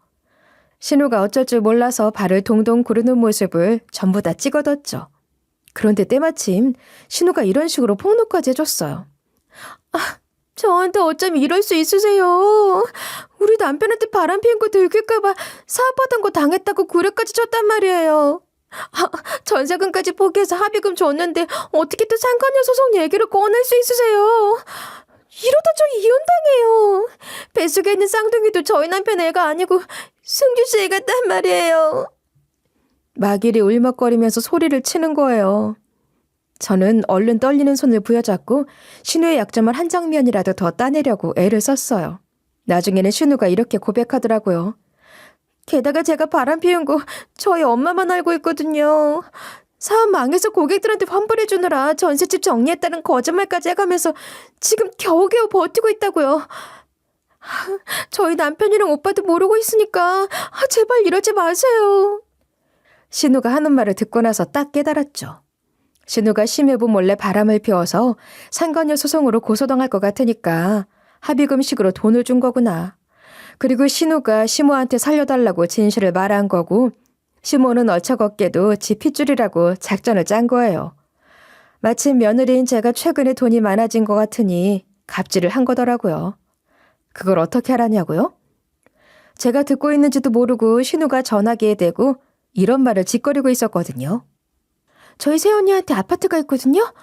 신우가 어쩔 줄 몰라서 발을 동동 구르는 모습을 전부 다 찍어뒀죠. 그런데 때마침 신우가 이런 식으로 폭로까지 해줬어요. 저한테 어쩜 이럴 수 있으세요? 우리 남편한테 바람 피운 거 들킬까봐 사업하던 거 당했다고 구례까지 쳤단 말이에요. 전세금까지 포기해서 합의금 줬는데 어떻게 또 상간녀 소송 얘기를 꺼낼 수 있으세요? 이러다 저 이혼당해요. 뱃속에 있는 쌍둥이도 저희 남편 애가 아니고 승주 씨 애 같단 말이에요. 마길이 울먹거리면서 소리를 치는 거예요. 저는 얼른 떨리는 손을 부여잡고 신우의 약점을 한 장면이라도 더 따내려고 애를 썼어요. 나중에는 신우가 이렇게 고백하더라고요. 게다가 제가 바람 피운 거 저희 엄마만 알고 있거든요. 사업 망해서 고객들한테 환불해주느라 전셋집 정리했다는 거짓말까지 해가면서 지금 겨우겨우 버티고 있다고요. 저희 남편이랑 오빠도 모르고 있으니까 제발 이러지 마세요. 신우가 하는 말을 듣고 나서 딱 깨달았죠. 신우가 심해부 몰래 바람을 피워서 상간녀 소송으로 고소당할 것 같으니까 합의금식으로 돈을 준 거구나. 그리고 신우가 시모한테 살려달라고 진실을 말한 거고 시모는 얼척없게도 지 핏줄이라고 작전을 짠 거예요. 마침 며느리인 제가 최근에 돈이 많아진 것 같으니 갑질을 한 거더라고요. 그걸 어떻게 알았냐고요? 제가 듣고 있는지도 모르고 신우가 전화기에 대고 이런 말을 짓거리고 있었거든요. 저희 새언니한테 아파트가 있거든요.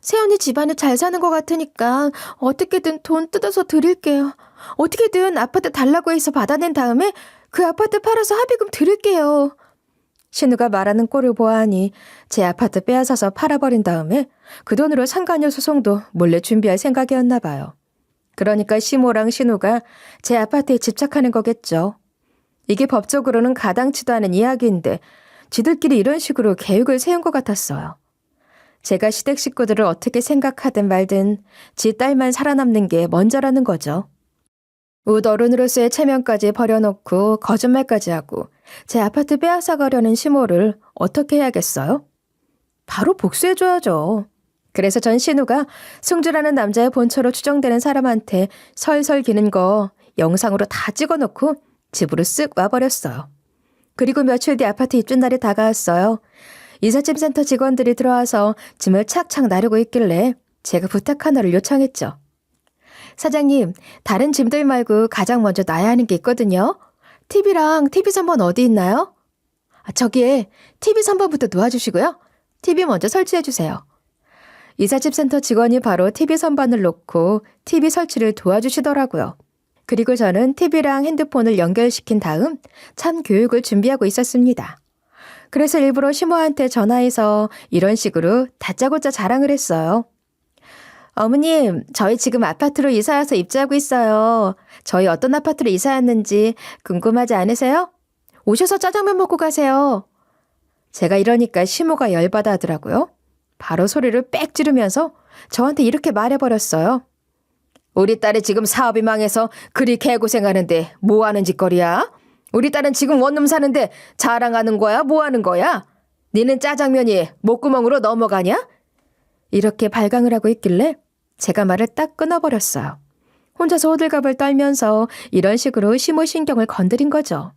새언니 집안에 잘 사는 것 같으니까 어떻게든 돈 뜯어서 드릴게요. 어떻게든 아파트 달라고 해서 받아낸 다음에 그 아파트 팔아서 합의금 드릴게요. 신우가 말하는 꼴을 보아하니 제 아파트 빼앗아서 팔아버린 다음에 그 돈으로 상간녀 소송도 몰래 준비할 생각이었나 봐요. 그러니까 시모랑 신우가 제 아파트에 집착하는 거겠죠. 이게 법적으로는 가당치도 않은 이야기인데 지들끼리 이런 식으로 계획을 세운 것 같았어요. 제가 시댁 식구들을 어떻게 생각하든 말든 지 딸만 살아남는 게 먼저라는 거죠. 웃어른으로서의 체면까지 버려놓고 거짓말까지 하고 제 아파트 빼앗아가려는 시모를 어떻게 해야겠어요? 바로 복수해줘야죠. 그래서 전 신우가 승주라는 남자의 본처로 추정되는 사람한테 설설 기는 거 영상으로 다 찍어놓고 집으로 쓱 와버렸어요. 그리고 며칠 뒤 아파트 입주 날이 다가왔어요. 이삿짐 센터 직원들이 들어와서 짐을 착착 나르고 있길래 제가 부탁 하나를 요청했죠. 사장님, 다른 짐들 말고 가장 먼저 놔야 하는 게 있거든요. TV랑 TV 선반 어디 있나요? 저기에 TV 선반부터 놓아주시고요. TV 먼저 설치해주세요. 이삿짐 센터 직원이 바로 TV 선반을 놓고 TV 설치를 도와주시더라고요. 그리고 저는 TV랑 핸드폰을 연결시킨 다음 참 교육을 준비하고 있었습니다. 그래서 일부러 시모한테 전화해서 이런 식으로 다짜고짜 자랑을 했어요. 어머님, 저희 지금 아파트로 이사 와서 입주하고 있어요. 저희 어떤 아파트로 이사 왔는지 궁금하지 않으세요? 오셔서 짜장면 먹고 가세요. 제가 이러니까 시모가 열받아 하더라고요. 바로 소리를 빽 지르면서 저한테 이렇게 말해버렸어요. 우리 딸이 지금 사업이 망해서 그리 개고생하는데 뭐 하는 짓거리야? 우리 딸은 지금 원룸 사는데 자랑하는 거야? 뭐 하는 거야? 니는 짜장면이 목구멍으로 넘어가냐? 이렇게 발광을 하고 있길래 제가 말을 딱 끊어버렸어요. 혼자서 호들갑을 떨면서 이런 식으로 시모 신경을 건드린 거죠.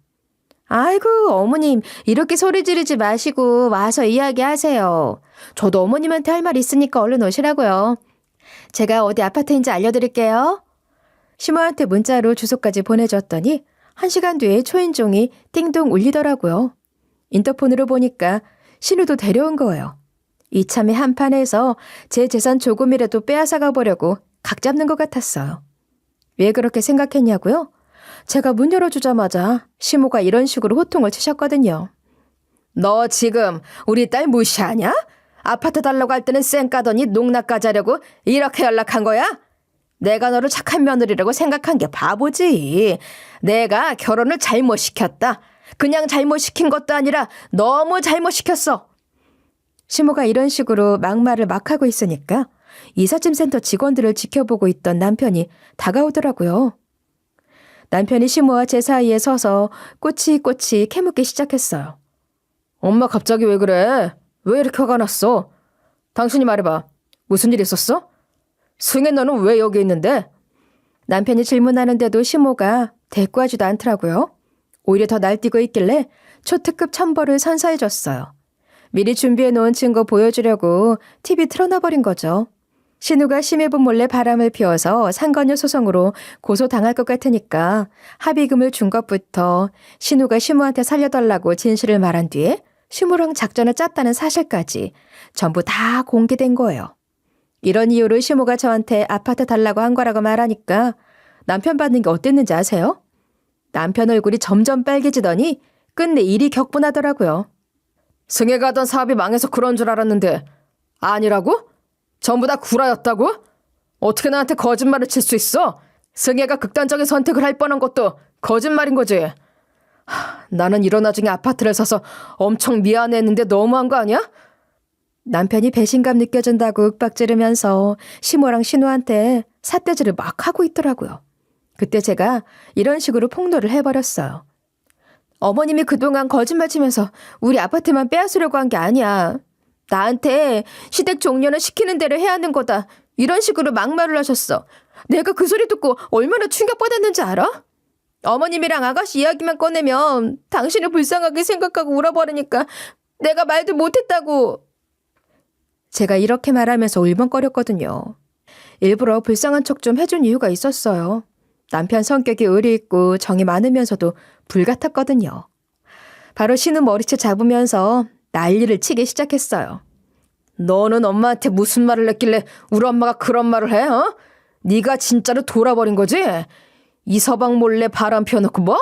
아이고 어머님 이렇게 소리 지르지 마시고 와서 이야기하세요. 저도 어머님한테 할 말 있으니까 얼른 오시라고요. 제가 어디 아파트인지 알려드릴게요. 시모한테 문자로 주소까지 보내줬더니 1시간 뒤에 초인종이 띵동 울리더라고요. 인터폰으로 보니까 신우도 데려온 거예요. 이참에 한판에서 제 재산 조금이라도 빼앗아가 보려고 각 잡는 것 같았어요. 왜 그렇게 생각했냐고요? 제가 문 열어주자마자 시모가 이런 식으로 호통을 치셨거든요. 너 지금 우리 딸 무시하냐? 아파트 달라고 할 때는 쌩 까더니 농락까지 하려고 이렇게 연락한 거야? 내가 너를 착한 며느리라고 생각한 게 바보지. 내가 결혼을 잘못 시켰다. 그냥 잘못 시킨 것도 아니라 너무 잘못 시켰어. 시모가 이런 식으로 막말을 막 하고 있으니까 이삿짐센터 직원들을 지켜보고 있던 남편이 다가오더라고요. 남편이 시모와 제 사이에 서서 꼬치꼬치 캐묻기 시작했어요. 엄마 갑자기 왜 그래? 왜 이렇게 화가 났어? 당신이 말해봐. 무슨 일 있었어? 승혜 너는 왜 여기 있는데? 남편이 질문하는데도 시모가 대꾸하지도 않더라고요. 오히려 더 날뛰고 있길래 초특급 첨벌을 선사해줬어요. 미리 준비해놓은 증거 보여주려고 TV 틀어놔버린 거죠. 신우가 심해부 몰래 바람을 피워서 상간녀 소송으로 고소당할 것 같으니까 합의금을 준 것부터 신우가 시모한테 살려달라고 진실을 말한 뒤에 시모랑 작전을 짰다는 사실까지 전부 다 공개된 거예요. 이런 이유로 시모가 저한테 아파트 달라고 한 거라고 말하니까 남편 받는 게 어땠는지 아세요? 남편 얼굴이 점점 빨개지더니 끝내 일이 격분하더라고요. 승혜가 하던 사업이 망해서 그런 줄 알았는데 아니라고? 전부 다 구라였다고? 어떻게 나한테 거짓말을 칠 수 있어? 승혜가 극단적인 선택을 할 뻔한 것도 거짓말인 거지. 나는 이런 와중에 아파트를 사서 엄청 미안해했는데 너무한 거 아니야? 남편이 배신감 느껴진다고 윽박지르면서 시모랑 신우한테 삿대질을 막 하고 있더라고요. 그때 제가 이런 식으로 폭로를 해버렸어요. 어머님이 그동안 거짓말 치면서 우리 아파트만 빼앗으려고 한 게 아니야. 나한테 시댁 종려는 시키는 대로 해야 하는 거다. 이런 식으로 막말을 하셨어. 내가 그 소리 듣고 얼마나 충격받았는지 알아? 어머님이랑 아가씨 이야기만 꺼내면 당신을 불쌍하게 생각하고 울어버리니까 내가 말도 못했다고. 제가 이렇게 말하면서 울먹거렸거든요. 일부러 불쌍한 척 좀 해준 이유가 있었어요. 남편 성격이 의리 있고 정이 많으면서도 불같았거든요. 바로 신우 머리채 잡으면서 난리를 치기 시작했어요. 너는 엄마한테 무슨 말을 했길래 우리 엄마가 그런 말을 해? 어? 네가 진짜로 돌아버린 거지? 이서방 몰래 바람 피워놓고 뭐?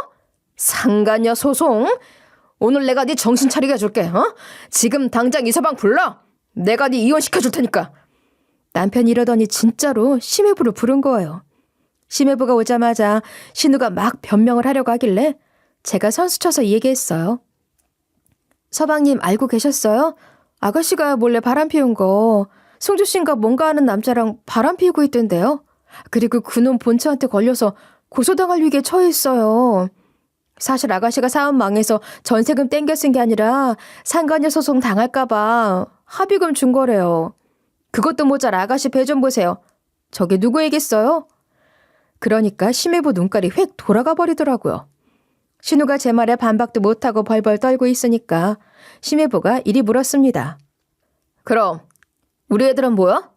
상간녀 소송? 오늘 내가 네 정신 차리게 해줄게. 어? 지금 당장 이서방 불러. 내가 네 이혼시켜줄 테니까. 남편이 이러더니 진짜로 심해부를 부른 거예요. 심해부가 오자마자 신우가 막 변명을 하려고 하길래 제가 선수 쳐서 얘기했어요. 서방님 알고 계셨어요? 아가씨가 몰래 바람 피운 거 송주 씨인가 뭔가 하는 남자랑 바람 피우고 있던데요. 그리고 그놈 본처한테 걸려서 고소당할 위기에 처해 있어요. 사실 아가씨가 사업 망해서 전세금 땡겨 쓴 게 아니라 상간녀 소송 당할까 봐 합의금 준 거래요. 그것도 모자라 아가씨 배 좀 보세요. 저게 누구 얘기겠어요? 그러니까 심해부 눈깔이 휙 돌아가 버리더라고요. 신우가 제 말에 반박도 못하고 벌벌 떨고 있으니까 심해부가 이리 물었습니다. 그럼 우리 애들은 뭐야?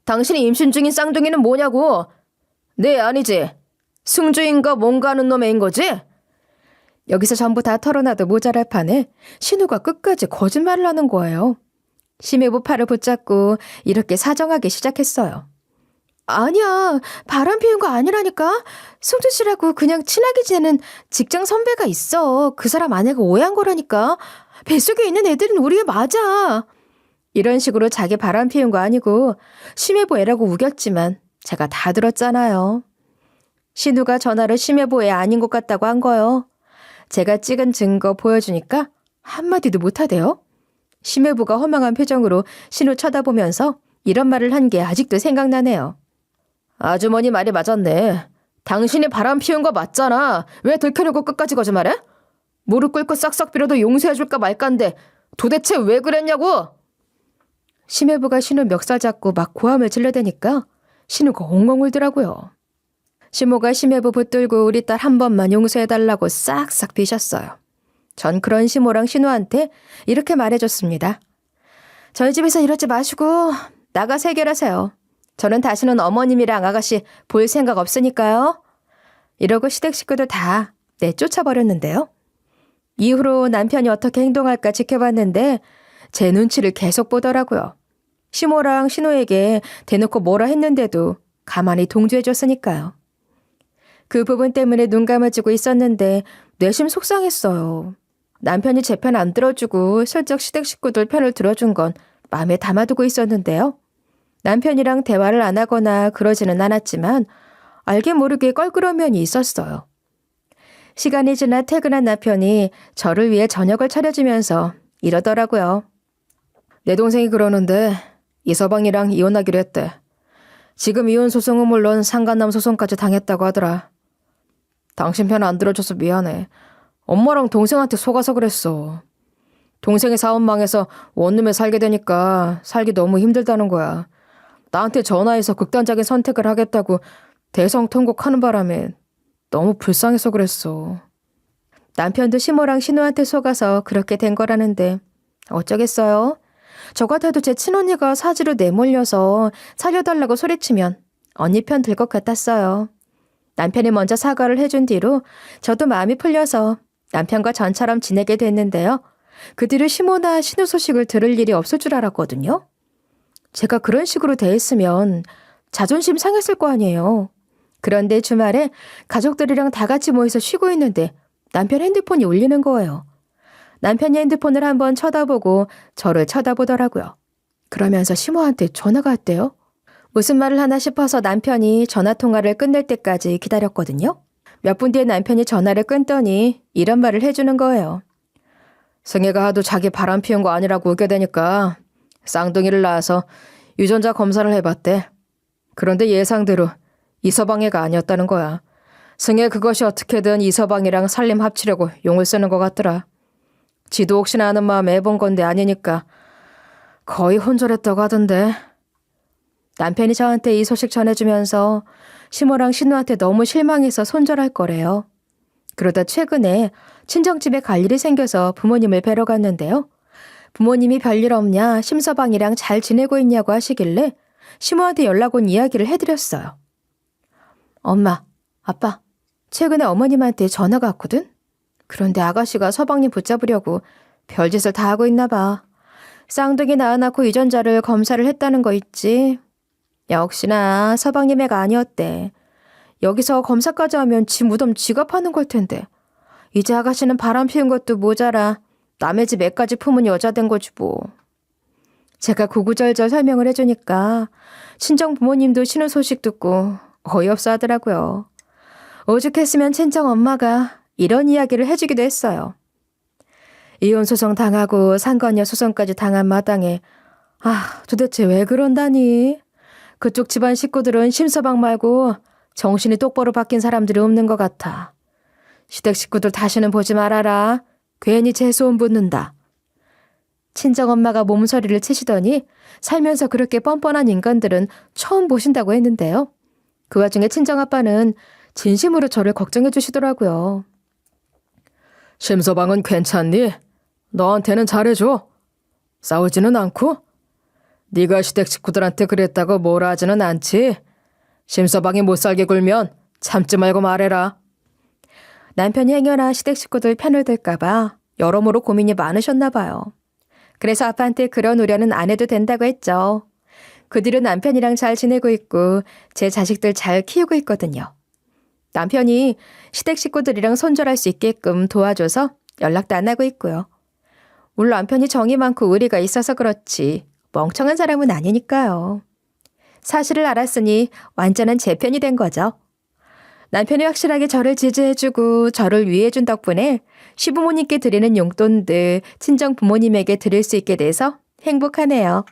당신이 임신 중인 쌍둥이는 뭐냐고? 네, 아니지. 승주인가 뭔가 하는 놈 애인 거지? 여기서 전부 다 털어놔도 모자랄 판에 신우가 끝까지 거짓말을 하는 거예요. 심해부 팔을 붙잡고 이렇게 사정하기 시작했어요. 아니야, 바람 피운 거 아니라니까. 승주 씨라고 그냥 친하게 지내는 직장 선배가 있어. 그 사람 아내가 오해한 거라니까. 뱃속에 있는 애들은 우리 애 맞아. 이런 식으로 자기 바람 피운 거 아니고 심해부 애라고 우겼지만 제가 다 들었잖아요. 신우가 전화로 심해부 애 아닌 것 같다고 한 거요. 제가 찍은 증거 보여주니까 한마디도 못하대요. 심해부가 허망한 표정으로 신우 쳐다보면서 이런 말을 한 게 아직도 생각나네요. 아주머니 말이 맞았네. 당신이 바람 피운 거 맞잖아. 왜 들켜놓고 끝까지 거짓말해? 무릎 꿇고 싹싹 빌어도 용서해줄까 말까인데 도대체 왜 그랬냐고? 심해부가 신우 멱살 잡고 막 고함을 질러대니까 신우가 엉엉 울더라고요. 시모가 심해부 붙들고 우리 딸 한 번만 용서해달라고 싹싹 비셨어요. 전 그런 시모랑 신우한테 이렇게 말해줬습니다. 저희 집에서 이러지 마시고 나가서 해결하세요. 저는 다시는 어머님이랑 아가씨 볼 생각 없으니까요. 이러고 시댁 식구들 다 내쫓아버렸는데요. 이후로 남편이 어떻게 행동할까 지켜봤는데 제 눈치를 계속 보더라고요. 시모랑 신우에게 대놓고 뭐라 했는데도 가만히 동조해줬으니까요. 그 부분 때문에 눈 감아주고 있었는데 내심 속상했어요. 남편이 제 편 안 들어주고 슬쩍 시댁 식구들 편을 들어준 건 마음에 담아두고 있었는데요. 남편이랑 대화를 안 하거나 그러지는 않았지만 알게 모르게 껄끄러운 면이 있었어요. 시간이 지나 퇴근한 남편이 저를 위해 저녁을 차려주면서 이러더라고요. 내 동생이 그러는데 이서방이랑 이혼하기로 했대. 지금 이혼 소송은 물론 상간남 소송까지 당했다고 하더라. 당신 편 안 들어줘서 미안해. 엄마랑 동생한테 속아서 그랬어. 동생이 사업 망해서 원룸에 살게 되니까 살기 너무 힘들다는 거야. 나한테 전화해서 극단적인 선택을 하겠다고 대성통곡하는 바람에 너무 불쌍해서 그랬어. 남편도 시모랑 신우한테 속아서 그렇게 된 거라는데 어쩌겠어요? 저 같아도 제 친언니가 사지로 내몰려서 살려달라고 소리치면 언니 편 들 것 같았어요. 남편이 먼저 사과를 해준 뒤로 저도 마음이 풀려서 남편과 전처럼 지내게 됐는데요. 그 뒤로 시모나 신우 소식을 들을 일이 없을 줄 알았거든요. 제가 그런 식으로 대했으면 자존심 상했을 거 아니에요. 그런데 주말에 가족들이랑 다 같이 모여서 쉬고 있는데 남편 핸드폰이 울리는 거예요. 남편이 핸드폰을 한번 쳐다보고 저를 쳐다보더라고요. 그러면서 시모한테 전화가 왔대요. 무슨 말을 하나 싶어서 남편이 전화 통화를 끝낼 때까지 기다렸거든요. 몇 분 뒤에 남편이 전화를 끊더니 이런 말을 해주는 거예요. 승혜가 하도 자기 바람 피운 거 아니라고 우겨대니까 쌍둥이를 낳아서 유전자 검사를 해봤대. 그런데 예상대로 이서방애가 아니었다는 거야. 승혜 그것이 어떻게든 이서방이랑 살림 합치려고 용을 쓰는 것 같더라. 지도 혹시나 하는 마음에 해본 건데 아니니까 거의 혼절했다고 하던데. 남편이 저한테 이 소식 전해주면서 시모랑 신우한테 너무 실망해서 손절할 거래요. 그러다 최근에 친정집에 갈 일이 생겨서 부모님을 뵈러 갔는데요. 부모님이 별일 없냐, 심서방이랑 잘 지내고 있냐고 하시길래 시모한테 연락 온 이야기를 해드렸어요. 엄마, 아빠, 최근에 어머님한테 전화가 왔거든? 그런데 아가씨가 서방님 붙잡으려고 별짓을 다 하고 있나 봐. 쌍둥이 낳아놓고 유전자를 검사를 했다는 거 있지. 역시나 서방님 애가 아니었대. 여기서 검사까지 하면 지 무덤 지가 파는 걸 텐데. 이제 아가씨는 바람 피운 것도 모자라 남의 집 애까지 품은 여자 된 거지 뭐. 제가 구구절절 설명을 해주니까 친정 부모님도 신우 소식 듣고 어이없어 하더라고요. 오죽했으면 친정 엄마가 이런 이야기를 해주기도 했어요. 이혼 소송 당하고 상간녀 소송까지 당한 마당에 도대체 왜 그런다니? 그쪽 집안 식구들은 심서방 말고 정신이 똑바로 바뀐 사람들이 없는 것 같아. 시댁 식구들 다시는 보지 말아라. 괜히 재소음 붙는다. 친정엄마가 몸서리를 치시더니 살면서 그렇게 뻔뻔한 인간들은 처음 보신다고 했는데요. 그 와중에 친정아빠는 진심으로 저를 걱정해 주시더라고요. 심서방은 괜찮니? 너한테는 잘해줘. 싸우지는 않고? 네가 시댁 식구들한테 그랬다고 뭐라 하지는 않지? 심서방이 못살게 굴면 참지 말고 말해라. 남편이 행여나 시댁 식구들 편을 들까봐 여러모로 고민이 많으셨나 봐요. 그래서 아빠한테 그런 우려는 안 해도 된다고 했죠. 그 뒤로 남편이랑 잘 지내고 있고 제 자식들 잘 키우고 있거든요. 남편이 시댁 식구들이랑 손절할 수 있게끔 도와줘서 연락도 안 하고 있고요. 물론 남편이 정이 많고 의리가 있어서 그렇지 멍청한 사람은 아니니까요. 사실을 알았으니 완전한 제 편이 된 거죠. 남편이 확실하게 저를 지지해주고 저를 위해준 덕분에 시부모님께 드리는 용돈들 친정 부모님에게 드릴 수 있게 돼서 행복하네요.